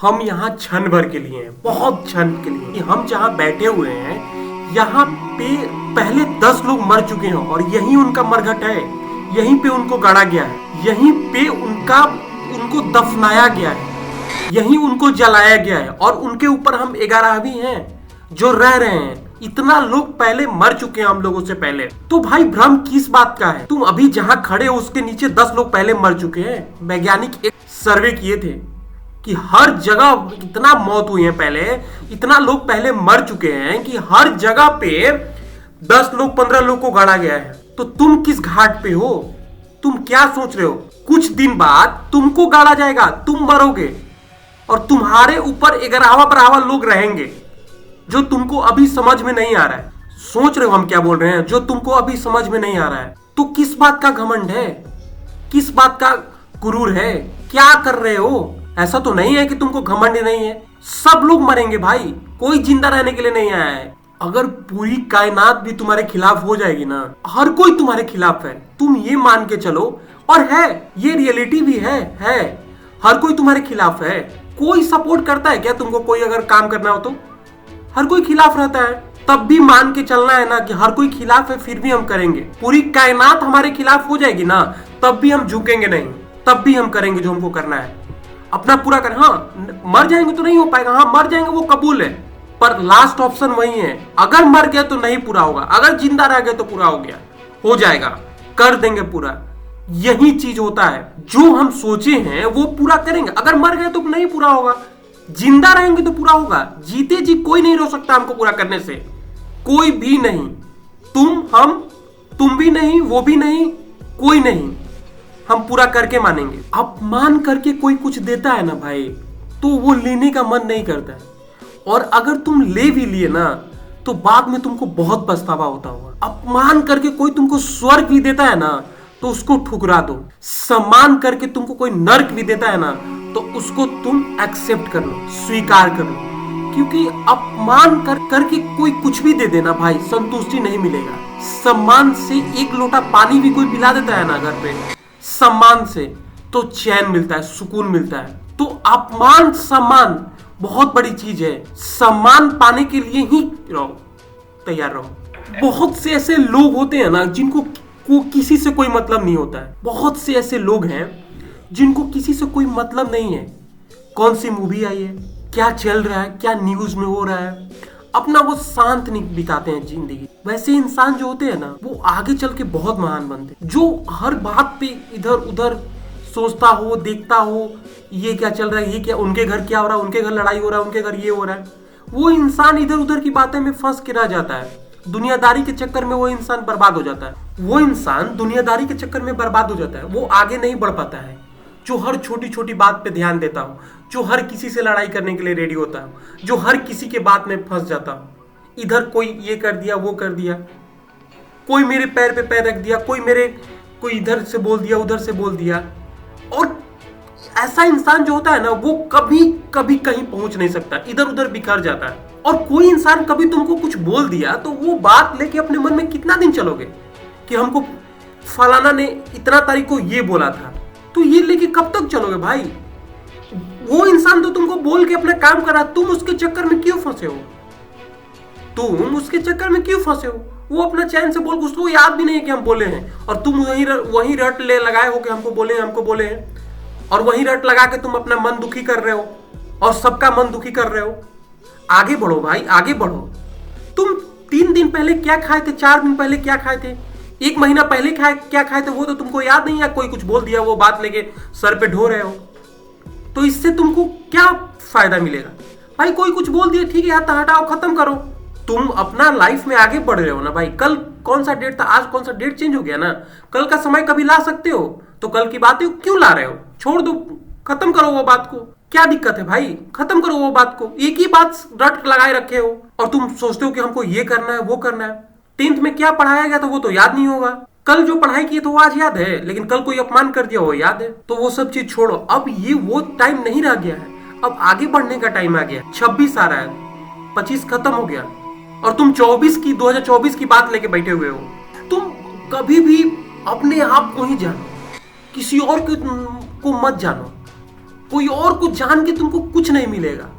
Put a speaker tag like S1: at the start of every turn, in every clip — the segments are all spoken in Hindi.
S1: हम यहाँ क्षण भर के लिए हैं, बहुत क्षण के लिए। हम जहाँ बैठे हुए हैं यहाँ पे पहले 10 लोग मर चुके हैं और यही उनका मरघट है, यहीं पे उनको गाड़ा गया है, यहीं पे उनको दफनाया गया है, यहीं उनको जलाया गया है और उनके ऊपर हम 11वीं हैं जो रह रहे हैं। इतना लोग पहले मर चुके हैं हम लोगों से पहले, तो भाई भ्रम किस बात का है? तुम अभी जहां खड़े हो उसके नीचे 10 लोग पहले मर चुके हैं। वैज्ञानिक एक सर्वे किए थे कि हर जगह इतना मौत हुई है पहले, इतना लोग पहले मर चुके हैं कि हर जगह पे 10 लोग 15 लोग को गाड़ा गया है। तो तुम किस घाट पे हो? तुम क्या सोच रहे हो? कुछ दिन बाद तुमको गाड़ा जाएगा, तुम मरोगे और तुम्हारे ऊपर 11वां लोग रहेंगे जो तुमको अभी समझ में नहीं आ रहा है। सोच रहे हो हम क्या बोल रहे हैं? जो तुमको अभी समझ में नहीं आ रहा है। तो किस बात का घमंड है, किस बात का गुरूर है, क्या कर रहे हो? ऐसा तो नहीं है कि तुमको घमंड नहीं है। सब लोग मरेंगे भाई, कोई जिंदा रहने के लिए नहीं आया है। अगर पूरी कायनात भी तुम्हारे खिलाफ हो जाएगी ना, हर कोई तुम्हारे खिलाफ है, तुम ये मान के चलो। और है, ये रियलिटी भी है हर कोई तुम्हारे खिलाफ है। कोई सपोर्ट करता है क्या तुमको? कोई अगर काम करना हो तो हर कोई खिलाफ रहता है। तब भी मान के चलना है ना कि हर कोई खिलाफ है, फिर भी हम करेंगे। पूरी कायनात हमारे खिलाफ हो जाएगी ना, तब भी हम झुकेंगे नहीं, तब भी हम करेंगे जो हमको करना है, अपना पूरा कर। हाँ, मर जाएंगे तो नहीं हो पाएगा, हाँ मर जाएंगे वो कबूल है, पर लास्ट ऑप्शन वही है। अगर मर गए तो नहीं पूरा होगा, अगर जिंदा रह गए तो पूरा हो गया, हो जाएगा, कर देंगे पूरा। यही चीज होता है, जो हम सोचे हैं वो पूरा करेंगे। अगर मर गए तो नहीं पूरा होगा, जिंदा रहेंगे तो पूरा होगा। जीते जी कोई नहीं रोक सकता हमको पूरा करने से, कोई भी नहीं। तुम भी नहीं, वो भी नहीं, कोई नहीं। हम पूरा करके मानेंगे। अपमान करके कोई कुछ देता है ना भाई, तो वो लेने का मन नहीं करता है। और अगर तुम ले भी लिए ना, तो बाद में तुमको बहुत पछतावा होता होगा। अपमान करके कोई तुमको स्वर्ग भी देता है ना, तो उसको ठुकरा दो। सम्मान करके तुमको कोई नर्क भी देता है ना, तो उसको तुम एक्सेप्ट कर लो, स्वीकार कर लो। क्योंकि अपमान करके कोई कुछ भी दे देना भाई, संतुष्टि नहीं मिलेगा। सम्मान से एक लोटा पानी भी कोई पिला देता है ना घर पे, सम्मान से, तो चैन मिलता है, सुकून मिलता है। तो अपमान सम्मान बहुत बड़ी चीज है। सम्मान पाने के लिए ही रहो, तैयार रहो। बहुत से ऐसे लोग होते हैं ना जिनको किसी से कोई मतलब नहीं होता है। बहुत से ऐसे लोग हैं जिनको किसी से कोई मतलब नहीं है। कौन सी मूवी आई है, क्या चल रहा है, क्या न्यूज में हो रहा है, अपना वो शांत नहीं बिताते हैं जिंदगी। वैसे इंसान जो होते हैं ना, वो आगे चल के बहुत महान बनते हैं। जो हर बात पे इधर उधर सोचता हो, देखता हो, ये क्या चल रहा है, ये क्या, उनके घर क्या हो रहा है, उनके घर लड़ाई हो रहा है, उनके घर ये हो रहा है, वो इंसान इधर उधर की बातें में फंस के रह जाता है। दुनियादारी के चक्कर में वो इंसान बर्बाद हो जाता है। वो इंसान दुनियादारी के चक्कर में बर्बाद हो जाता है, वो आगे नहीं बढ़ पाता है। जो हर छोटी छोटी बात पे ध्यान देता हो, जो हर किसी से लड़ाई करने के लिए रेडी होता हो, जो हर किसी के बात में फंस जाता हो। इधर कोई ये कर दिया, वो कर दिया, कोई मेरे पैर पे पैर रख दिया, कोई इधर से बोल दिया, उधर से बोल दिया। और ऐसा इंसान जो होता है ना, वो कभी कभी कहीं पहुंच नहीं सकता, इधर उधर बिखर जाता है। और कोई इंसान कभी तुमको कुछ बोल दिया तो वो बात लेके अपने मन में कितना दिन चलोगे कि हमको फलाना ने इतना तारीख को ये बोला था, तो ये लेके कब तक चलोगे भाई? वो इंसान तो तुमको बोल के अपना काम करा, तुम उसके चक्कर में क्यों फंसे हो? तुम उसके चक्कर में क्यों फंसे हो? वो अपना चैन से बोल, उसको याद भी नहीं है कि हम बोले हैं, और तुम वही रट ले लगाए हो कि हमको बोले हैं, और वही रट लगा के तुम अपना मन दुखी कर रहे हो और सबका मन दुखी कर रहे हो। आगे बढ़ो भाई, आगे बढ़ो। तुम 3 दिन पहले क्या खाए थे, 4 दिन पहले क्या खाए थे, 1 महीना पहले क्या खाए थे, वो तो तुमको याद नहीं है। कोई कुछ बोल दिया, वो बात लेके सर पे ढो रहे हो, तो इससे तुमको क्या फायदा मिलेगा भाई? कोई कुछ बोल दिया, ठीक है, हटाओ, खत्म करो। तुम अपना लाइफ में आगे बढ़ रहे हो ना भाई। कल कौन सा डेट था, आज कौन सा डेट चेंज हो गया ना। कल का समय कभी ला सकते हो, तो कल की बातें क्यों ला रहे हो? छोड़ दो, खत्म करो वो बात को। क्या दिक्कत है भाई? खत्म करो वो बात को। एक ही बात रट लगाए रखे हो और तुम सोचते हो कि हमको ये करना है, वो करना है। 10th में क्या पढ़ाया गया था वो तो याद नहीं होगा। कल जो पढ़ाई की तो वो आज याद है, लेकिन कल कोई अपमान कर दिया वो याद है। तो वो सब चीज छोड़ो, अब ये वो टाइम नहीं रह गया है, अब आगे बढ़ने का टाइम आ गया। 26 आ रहा है, 25 खत्म हो गया और तुम 2024 की बात लेके बैठे हुए हो। तुम कभी भी अपने आप को ही जानो, किसी और को मत जानो। कोई और को जान के तुमको कुछ नहीं मिलेगा।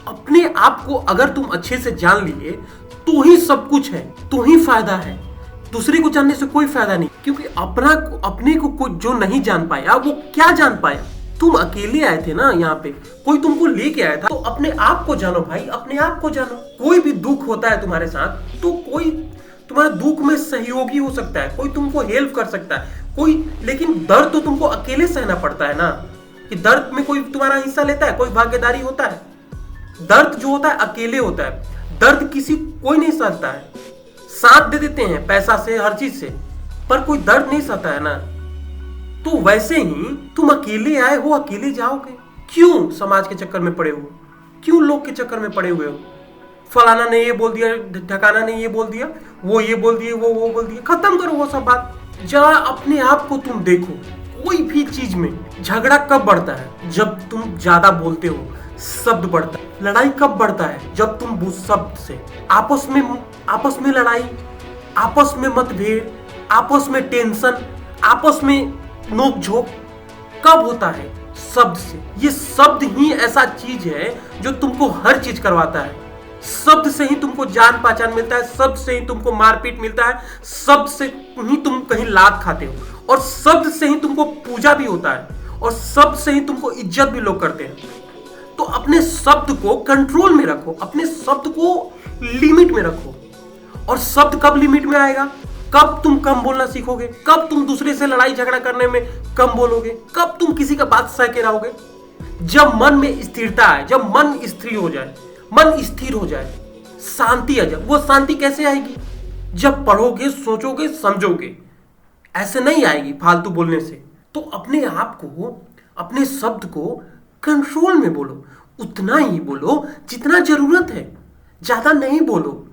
S1: अपने आप को अगर तुम अच्छे से जान लिए तो ही सब कुछ है, तो ही फायदा है। दूसरे को जानने से कोई फायदा नहीं, क्योंकि अपने को कोई जो नहीं जान पाया वो क्या जान पाया। तुम अकेले आए थे ना यहाँ पे, कोई तुमको लेके आया था, तो अपने आप को जानो भाई, अपने आप को जानो। कोई भी दुख होता है तुम्हारे साथ तो कोई तुम्हारे दुख में सहयोगी हो सकता है, कोई तुमको हेल्प कर सकता है कोई, लेकिन दर्द तो तुमको अकेले सहना पड़ता है ना। कि दर्द में कोई तुम्हारा हिस्सा लेता है, कोई भागीदारी होता है। दर्द जो होता है अकेले होता है, दर्द कोई नहीं सहता है। साथ दे देते हैं पैसा से, हर चीज से, पर कोई दर्द नहीं सहता है ना। तो वैसे ही तुम अकेले आए हो, अकेले जाओगे। क्यों समाज के चक्कर में पड़े हो, क्यों लोग के चक्कर में पड़े हुए हो? फलाना ने ये बोल दिया, ढकाना ने ये बोल दिया, वो ये बोल दिए, वो बोल दिया। खत्म करो वो सब बात, जरा अपने आप को तुम देखो। कोई भी चीज में झगड़ा कब बढ़ता है? जब तुम ज्यादा बोलते हो, शब्द बढ़ता है। लड़ाई कब बढ़ता है? जब तुम शब्द से आपस में लड़ाई, आपस में मतभेद, आपस में टेंशन, आपस में नोक झोंक कब होता है? शब्द से। ये शब्द ही ऐसा चीज है जो तुमको हर चीज करवाता है। शब्द से ही तुमको जान पहचान मिलता है, शब्द से ही तुमको मारपीट मिलता है, शब्द से ही तुम कहीं लात खाते हो, और शब्द से ही तुमको पूजा भी होता है, और शब्द से ही तुमको इज्जत भी लोग करते हैं। तो अपने शब्द को कंट्रोल में रखो, अपने शब्द को लिमिट में रखो। और शब्द कब लिमिट में आएगा? कब तुम कम बोलना सीखोगे, कब तुम दूसरे से लड़ाई झगड़ा करने में कम बोलोगे, कब तुम किसी का बात सह के रहोगे? जब मन में स्थिरता आए, जब मन स्थिर हो जाए, मन स्थिर हो जाए, शांति आ जाए। वो शांति कैसे आएगी? जब पढ़ोगे, सोचोगे, समझोगे। ऐसे नहीं आएगी फालतू बोलने से। तो अपने आप को, अपने शब्द को कंट्रोल में बोलो। उतना ही बोलो जितना जरूरत है, ज्यादा नहीं बोलो।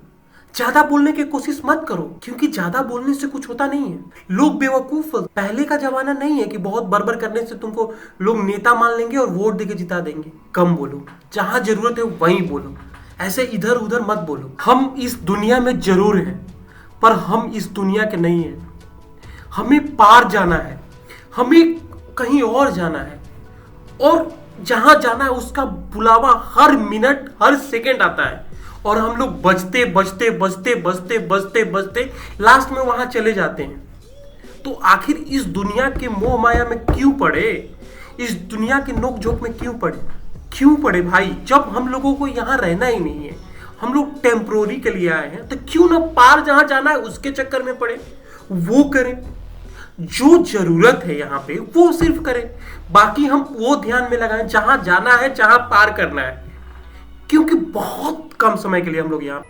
S1: ज्यादा बोलने की कोशिश मत करो, क्योंकि ज्यादा बोलने से कुछ होता नहीं है। लोग बेवकूफ, पहले का जमाना नहीं है कि बहुत बड़बड़ करने से तुमको लोग नेता मान लेंगे और वोट देके जिता देंगे। कम बोलो, जहां जरूरत है वहीं बोलो, ऐसे इधर उधर मत बोलो। हम इस दुनिया में जरूर हैं, पर हम इस दुनिया के नहीं हैं। हमें पार जाना है, हमें कहीं और जाना है, और जहां जाना है उसका बुलावा हर मिनट, हर सेकंड आता है। और हम लोग बजते बजते बजते बजते बजते बजते लास्ट में वहां चले जाते हैं। तो आखिर इस दुनिया के मोह माया में क्यों पड़े? इस दुनिया के नोक झोंक में क्यों पड़े? क्यों पड़े भाई? जब हम लोगों को यहाँ रहना ही नहीं है, हम लोग टेम्पोररी के लिए आए हैं, तो क्यों ना पार जहां जाना है उसके चक्कर में पड़े। वो करें जो जरूरत है यहाँ पे, वो सिर्फ करें। बाकी हम वो ध्यान में लगाएं जहां जाना है, जहां पार करना है, क्योंकि बहुत कम समय के लिए हम लोग यहाँ